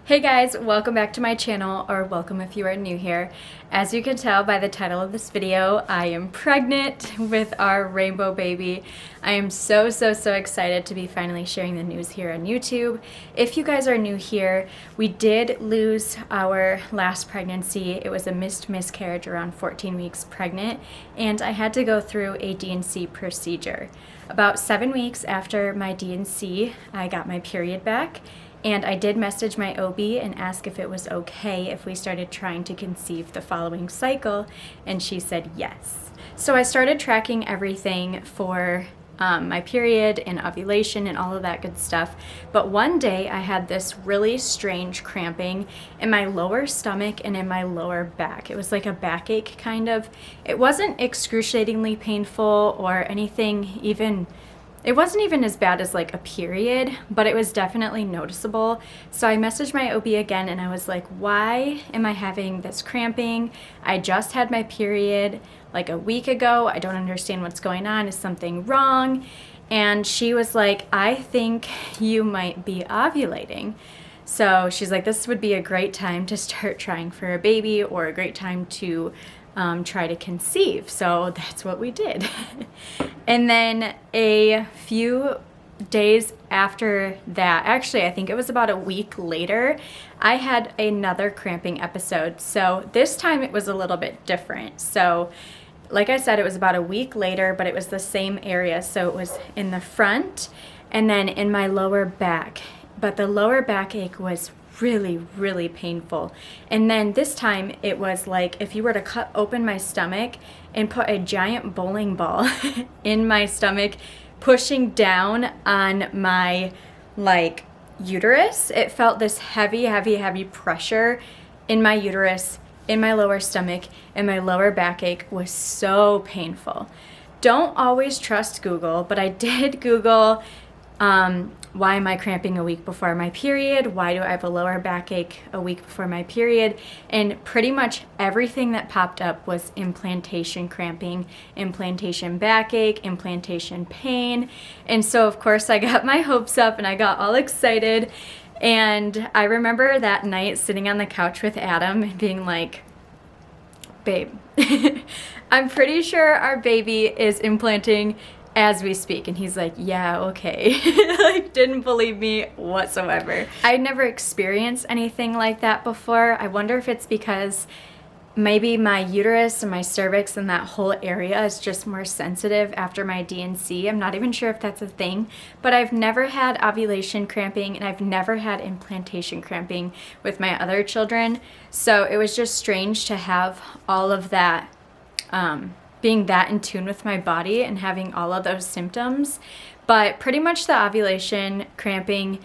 Hey guys, welcome back to my channel, or welcome if you are new here. As you can tell by the title of this video, I am pregnant with our rainbow baby. I am so excited to be finally sharing the news here on YouTube. If you guys are new here, we did lose our last pregnancy. It was a missed miscarriage around 14 weeks pregnant, and I had to go through a D&C procedure. About 7 weeks after my D&C, I got my period back. And I did message my OB and ask if it was okay if we started trying to conceive the following cycle, and she said yes. So I started tracking everything for my period and ovulation and all of that good stuff. But one day I had this really strange cramping in my lower stomach and in my lower back. It was like a backache kind of. It wasn't excruciatingly painful or anything even. It wasn't even as bad as like a period, but it was definitely noticeable. So I messaged my OB again and I was like, why am I having this cramping? I just had my period like a week ago. I don't understand what's going on. Is something wrong? And she was like, I think you might be ovulating. So she's like, this would be a great time to start trying for a baby, or a great time to try to conceive. So that's what we did. And then a few days after that, actually I think it was about a week later, I had another cramping episode. So this time it was a little bit different. So like I said, it was about a week later, but it was the same area. So it was in the front and then in my lower back. But the lower backache was really painful. And then this time it was like if you were to cut open my stomach and put a giant bowling ball in my stomach, pushing down on my like uterus. It felt this heavy pressure in my uterus, in my lower stomach, and my lower backache was so painful. Don't always trust Google, but I did Google why am I cramping a week before my period? Why do I have a lower backache a week before my period? And pretty much everything that popped up was implantation cramping, implantation backache, implantation pain. And so of course I got my hopes up and I got all excited. And I remember that night sitting on the couch with Adam and being like, babe, I'm pretty sure our baby is implanting as we speak. And he's like, yeah, okay. Like, didn't believe me whatsoever. I'd never experienced anything like that before. I wonder if it's because maybe my uterus and my cervix and that whole area is just more sensitive after my D&C. I'm not even sure if that's a thing, but I've never had ovulation cramping and I've never had implantation cramping with my other children. So it was just strange to have all of that, being that in tune with my body and having all of those symptoms. But pretty much the ovulation cramping,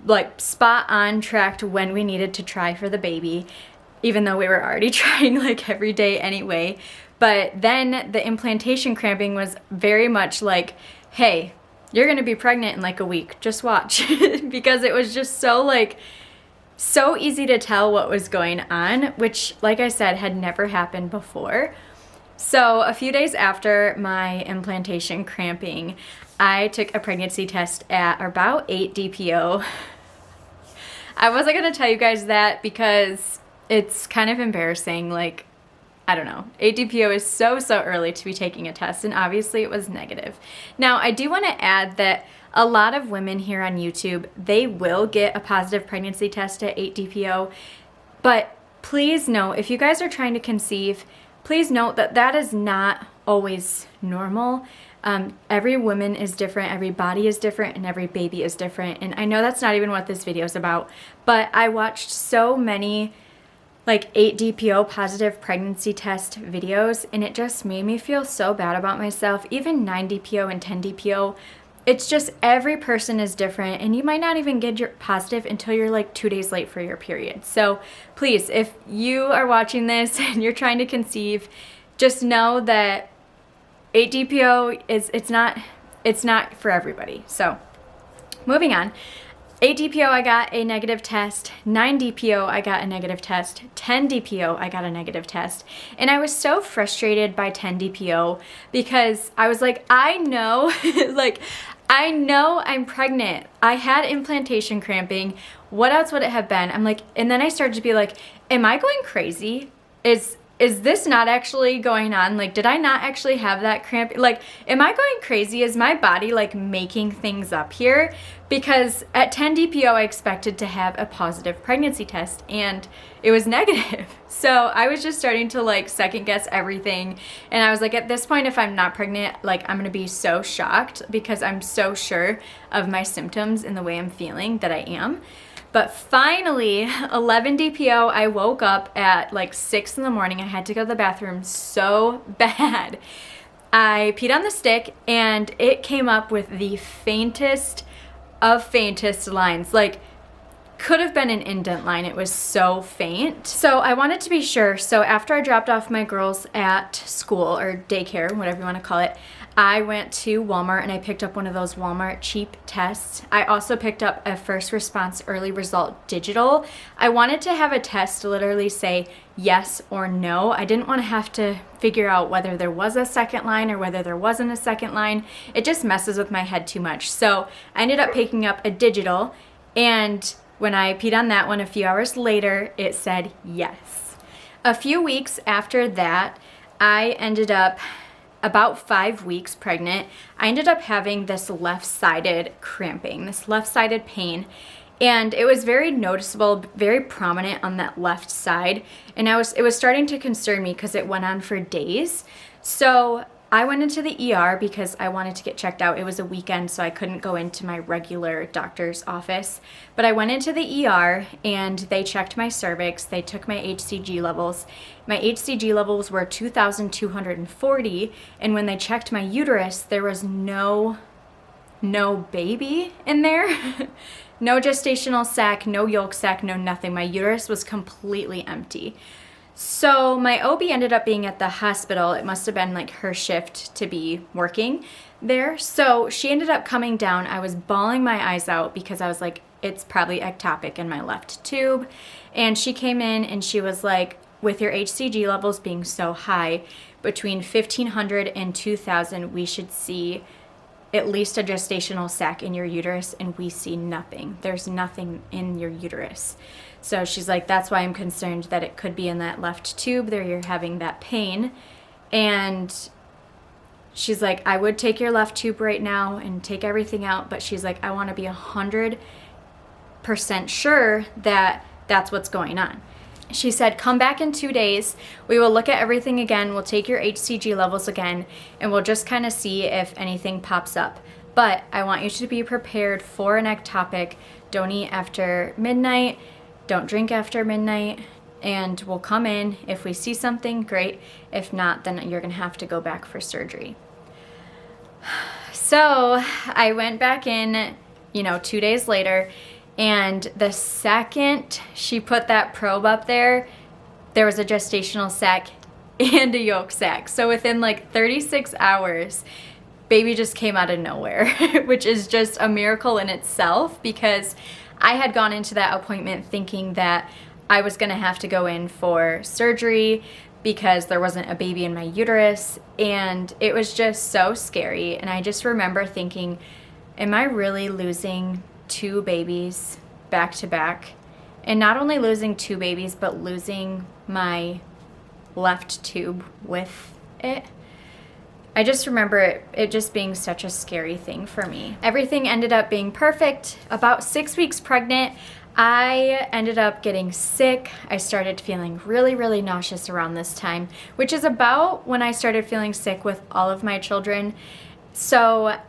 like spot on tracked when we needed to try for the baby, even though we were already trying like every day anyway. But then the implantation cramping was very much like, hey, you're gonna be pregnant in like a week, just watch. Because it was just so easy to tell what was going on, which like I said had never happened before. So a few days after my implantation cramping, I took a pregnancy test at about 8 DPO. I wasn't going to tell you guys that because it's kind of embarrassing. Like, I don't know. 8 DPO is so early to be taking a test, and obviously it was negative. Now, I do want to add that a lot of women here on YouTube, they will get a positive pregnancy test at 8 DPO, but please know, if you guys are trying to conceive, please note that that is not always normal. Every woman is different, every body is different, and every baby is different. And I know that's not even what this video is about, but I watched so many like 8 DPO positive pregnancy test videos, and it just made me feel so bad about myself. Even 9 DPO and 10 DPO, it's just every person is different, and you might not even get your positive until you're like 2 days late for your period. So please, if you are watching this and you're trying to conceive, just know that 8 DPO it's not for everybody. So moving on. 8 DPO, I got a negative test. 9 DPO, I got a negative test. 10 DPO, I got a negative test. And I was so frustrated by 10 DPO because I was like, I know, like, I know I'm pregnant. I had implantation cramping. What else would it have been? I'm like, and then I started to be like, am I going crazy? Is this not actually going on? Like, did I not actually have that cramp? Like, am I going crazy? Is my body like making things up here? Because at 10 DPO, I expected to have a positive pregnancy test and it was negative. So I was just starting to like second guess everything. And I was like, at this point, if I'm not pregnant, like I'm gonna be so shocked because I'm so sure of my symptoms and the way I'm feeling that I am. But finally, 11 DPO, I woke up at like 6 in the morning. I had to go to the bathroom so bad. I peed on the stick and it came up with the faintest of faintest lines. Like, could have been an indent line. It was so faint. So I wanted to be sure. So after I dropped off my girls at school or daycare, whatever you want to call it, I went to Walmart and I picked up one of those Walmart cheap tests. I also picked up a first response early result digital. I wanted to have a test to literally say yes or no. I didn't want to have to figure out whether there was a second line or whether there wasn't a second line. It just messes with my head too much. So I ended up picking up a digital, and when I peed on that one a few hours later, it said yes. A few weeks after that, I ended up about 5 weeks pregnant. I ended up having this left-sided cramping, this left-sided pain, and it was very noticeable, very prominent on that left side, and it was starting to concern me because it went on for days. So I went into the ER because I wanted to get checked out. It was a weekend, so I couldn't go into my regular doctor's office. But I went into the ER and they checked my cervix. They took my HCG levels. My HCG levels were 2,240. And when they checked my uterus, there was no baby in there. No gestational sac, no yolk sac, no nothing. My uterus was completely empty. So my OB ended up being at the hospital. It must have been like her shift to be working there. So she ended up coming down. I was bawling my eyes out because I was like, it's probably ectopic in my left tube. And she came in and she was like, with your HCG levels being so high, between 1,500 and 2,000, we should see at least a gestational sac in your uterus, and we see nothing. There's nothing in your uterus. So she's like, that's why I'm concerned that it could be in that left tube there, you're having that pain. And she's like, I would take your left tube right now and take everything out, but she's like, I want to be 100% sure that that's what's going on. She said, come back in 2 days. We will look at everything again. We'll take your HCG levels again, and we'll just kind of see if anything pops up. But I want you to be prepared for an ectopic. Don't eat after midnight. Don't drink after midnight. And we'll come in. If we see something, great. If not, then you're going to have to go back for surgery. So I went back in, 2 days later. And the second she put that probe up there, there was a gestational sac and a yolk sac. So within like 36 hours, baby just came out of nowhere, which is just a miracle in itself, because I had gone into that appointment thinking that I was gonna have to go in for surgery because there wasn't a baby in my uterus, and it was just so scary. And I just remember thinking, am I really losing 2 babies back to back? And not only losing 2 babies, but losing my left tube with it. I just remember it just being such a scary thing for me. Everything ended up being perfect. About 6 weeks pregnant, I ended up getting sick. I started feeling really, really nauseous around this time, which is about when I started feeling sick with all of my children. So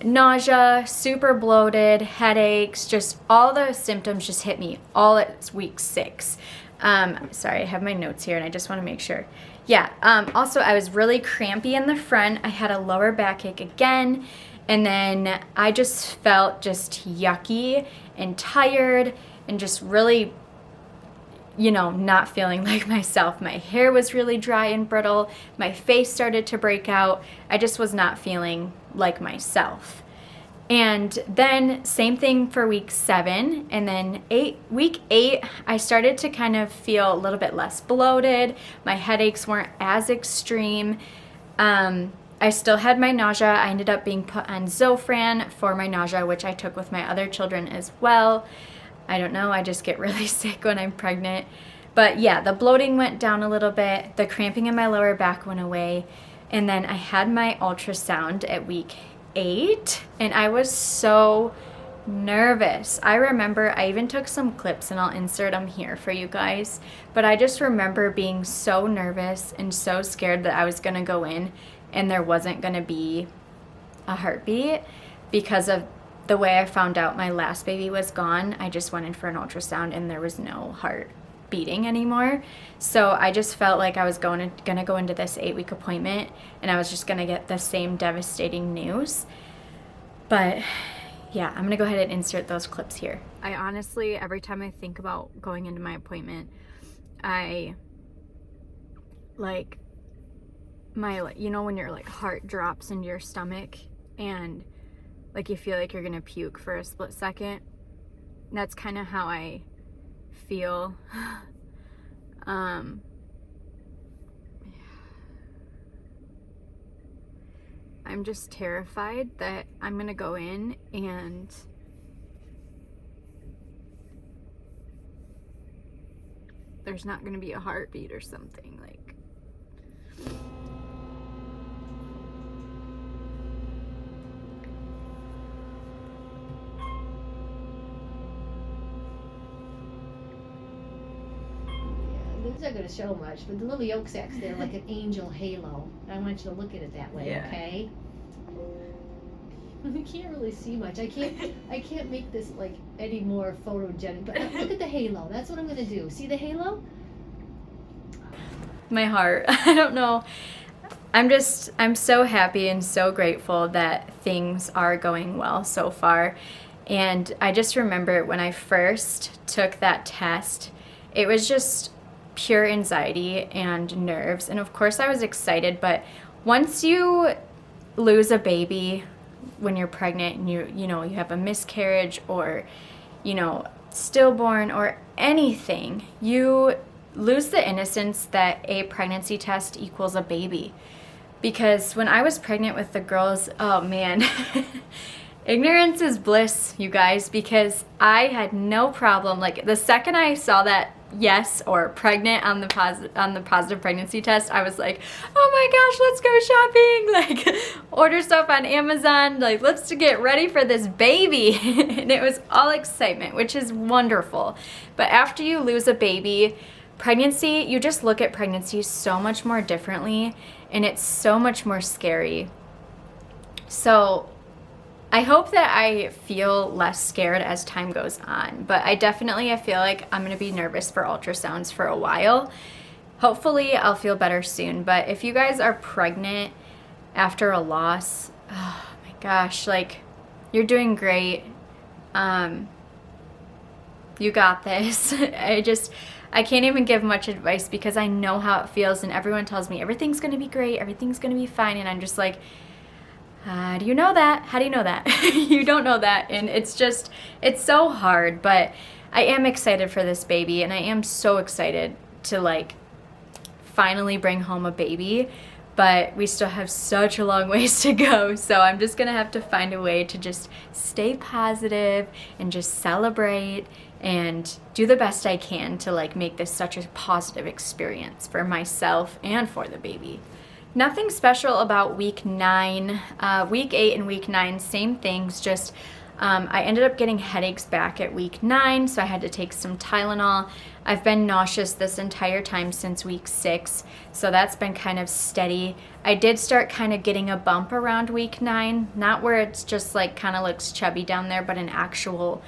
nausea, super bloated, headaches, just all the symptoms just hit me all at week 6. Sorry, I have my notes here and I just want to make sure. Yeah, also I was really crampy in the front. I had a lower backache again, and then I just felt just yucky and tired and just really, not feeling like myself. My hair was really dry and brittle. My face started to break out. I just was not feeling like myself. And then same thing for week 7, and then week 8, I started to kind of feel a little bit less bloated. My headaches weren't as extreme. I I still had my nausea. I ended up being put on Zofran for my nausea, which I took with my other children as well. I don't know, I just get really sick when I'm pregnant. But yeah, the bloating went down a little bit, the cramping in my lower back went away, and then I had my ultrasound at week 8, and I was so nervous. I remember I even took some clips, and I'll insert them here for you guys, but I just remember being so nervous and so scared that I was gonna go in and there wasn't gonna be a heartbeat because of the way I found out my last baby was gone. I just went in for an ultrasound and there was no heart beating anymore. So I just felt like I was gonna go into this 8-week appointment and I was just gonna get the same devastating news. But yeah, I'm gonna go ahead and insert those clips here. I honestly, every time I think about going into my appointment, I like you know when your like heart drops into your stomach and like you feel like you're gonna puke for a split second? That's kind of how I feel. I'm just terrified that I'm gonna go in and there's not gonna be a heartbeat or something. Like, it's not going to show much, but the little yolk sacs there like an angel halo. I want you to look at it that way, yeah. Okay? You can't really see much. I can't make this like any more photogenic. But look at the halo. That's what I'm going to do. See the halo? My heart. I don't know. I'm so happy and so grateful that things are going well so far. And I just remember when I first took that test, it was just pure anxiety and nerves. And of course I was excited, but once you lose a baby when you're pregnant and you know you have a miscarriage or stillborn or anything, you lose the innocence that a pregnancy test equals a baby. Because when I was pregnant with the girls, oh man, ignorance is bliss, you guys, because I had no problem. Like the second I saw that yes or pregnant on the positive pregnancy test, I was like, oh my gosh, let's go shopping, like order stuff on Amazon, like let's get ready for this baby. And it was all excitement, which is wonderful. But after you lose a baby, pregnancy, you just look at pregnancy so much more differently and it's so much more scary. So I hope that I feel less scared as time goes on, but I feel like I'm gonna be nervous for ultrasounds for a while. Hopefully I'll feel better soon, but if you guys are pregnant after a loss, oh my gosh, like you're doing great. You got this. I can't even give much advice because I know how it feels and everyone tells me everything's gonna be great, everything's gonna be fine, and I'm just like, how do you know that? How do you know that? You don't know that, and it's so hard, but I am excited for this baby, and I am so excited to like finally bring home a baby, but we still have such a long ways to go, so I'm just gonna have to find a way to just stay positive and just celebrate and do the best I can to like make this such a positive experience for myself and for the baby. Nothing special about week 9. Week 8 and week 9, same things, just I ended up getting headaches back at week 9, so I had to take some Tylenol. I've been nauseous this entire time since week 6, so that's been kind of steady. I did start kind of getting a bump around week 9, not where it's just like kind of looks chubby down there, but an actual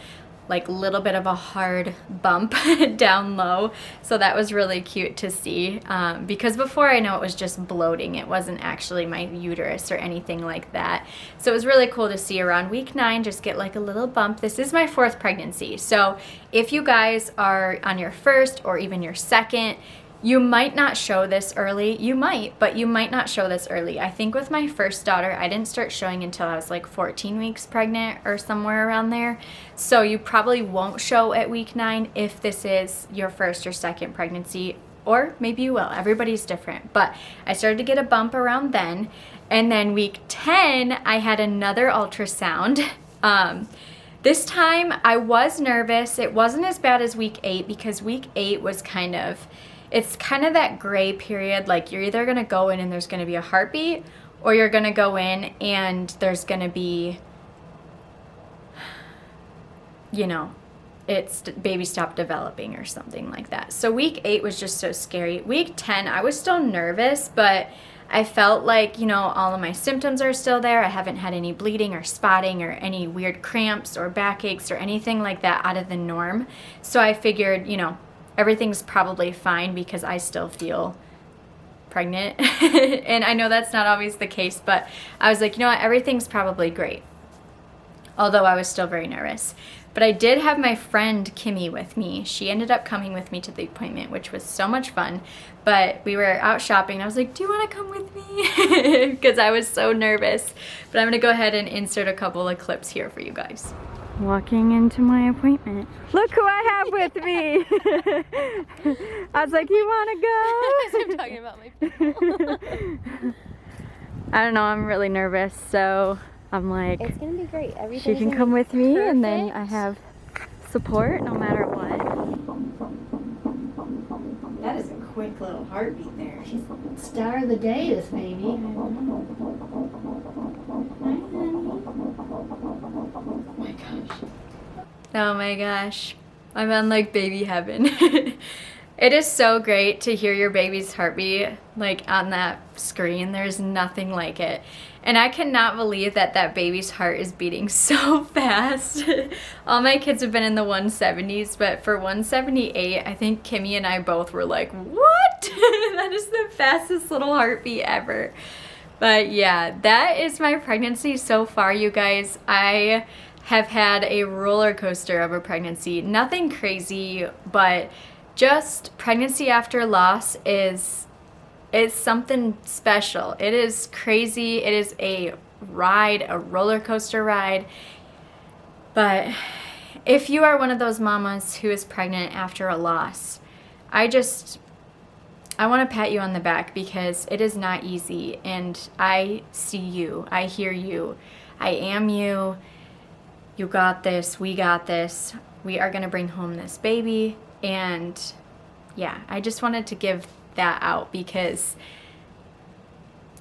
like little bit of a hard bump down low. So that was really cute to see, because before I know it was just bloating. It wasn't actually my uterus or anything like that. So it was really cool to see around week 9 just get like a little bump. This is my 4th pregnancy. So if you guys are on your 1st or even your 2nd, you might not show this early. You might, but you might not show this early. I think with my first daughter, I didn't start showing until I was like 14 weeks pregnant or somewhere around there. So you probably won't show at week 9 if this is your 1st or 2nd pregnancy, or maybe you will. Everybody's different. But I started to get a bump around then, And then week 10, I had another ultrasound. This time I was nervous. It wasn't as bad as week 8 because week 8 was it's kind of that gray period. Like you're either gonna go in and there's gonna be a heartbeat, or you're gonna go in and there's gonna be, you know, it's baby stopped developing or something like that. So week 8 was just so scary. Week 10, I was still nervous, but I felt like, you know, all of my symptoms are still there. I haven't had any bleeding or spotting or any weird cramps or backaches or anything like that out of the norm. So I figured, you know, everything's probably fine because I still feel pregnant. And I know that's not always the case, but I was like, you know what, everything's probably great. Although I was still very nervous. But I did have my friend Kimmy with me. She ended up coming with me to the appointment, which was so much fun. But we were out shopping and I was like, do you want to come with me? Because I was so nervous. But I'm going to go ahead and insert a couple of clips here for you guys. Walking into my appointment. Look who I have with me. I was like, you want to go? I'm talking about my people. I don't know, I'm really nervous, so I'm like, It's gonna be great. she can come with me and then I have support no matter what. That is a quick little heartbeat there. She's star of the day, this baby. Oh my gosh. Oh my gosh. I'm on like baby heaven. It is so great to hear your baby's heartbeat like on that screen. There's nothing like it. And I cannot believe that that baby's heart is beating so fast. All my kids have been in the 170s, but for 178, I think Kimmy and I both were like, what? That is the fastest little heartbeat ever. But yeah, that is my pregnancy so far, you guys. I have had a roller coaster of a pregnancy. Nothing crazy, but just pregnancy after loss is something special. It is crazy. It is a ride, a roller coaster ride. But if you are one of those mamas who is pregnant after a loss, I want to pat you on the back because it is not easy. And I see you. I hear you. I am you. You got this. We got this. We are going to bring home this baby. And yeah, I just wanted to give that out because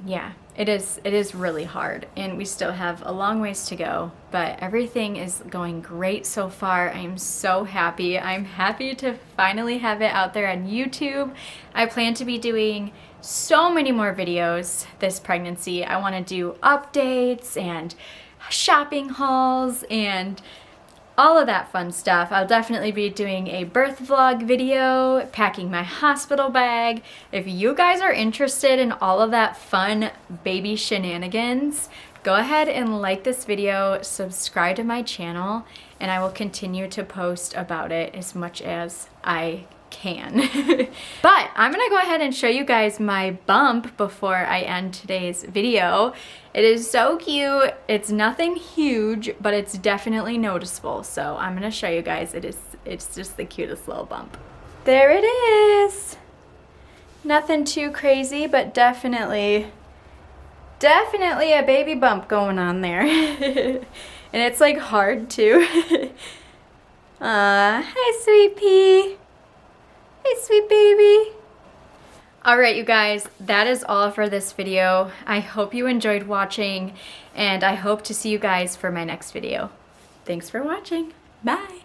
yeah, it is really hard and we still have a long ways to go, but everything is going great so far. I am so happy. I'm happy to finally have it out there on YouTube. I plan to be doing so many more videos this pregnancy. I want to do updates and shopping hauls and all of that fun stuff. I'll definitely be doing a birth vlog video, packing my hospital bag. If you guys are interested in all of that fun baby shenanigans, go ahead and like this video, subscribe to my channel, and I will continue to post about it as much as I can. But I'm gonna go ahead and show you guys my bump before I end today's video. It is so cute. It's nothing huge, but it's definitely noticeable. So I'm gonna show you guys. It's just the cutest little bump. There it is. Nothing too crazy, but definitely a baby bump going on there. And it's like hard too. Hi sweet pea. Hey, sweet baby. All right, you guys, that is all for this video. I hope you enjoyed watching, and I hope to see you guys for my next video. Thanks for watching. Bye.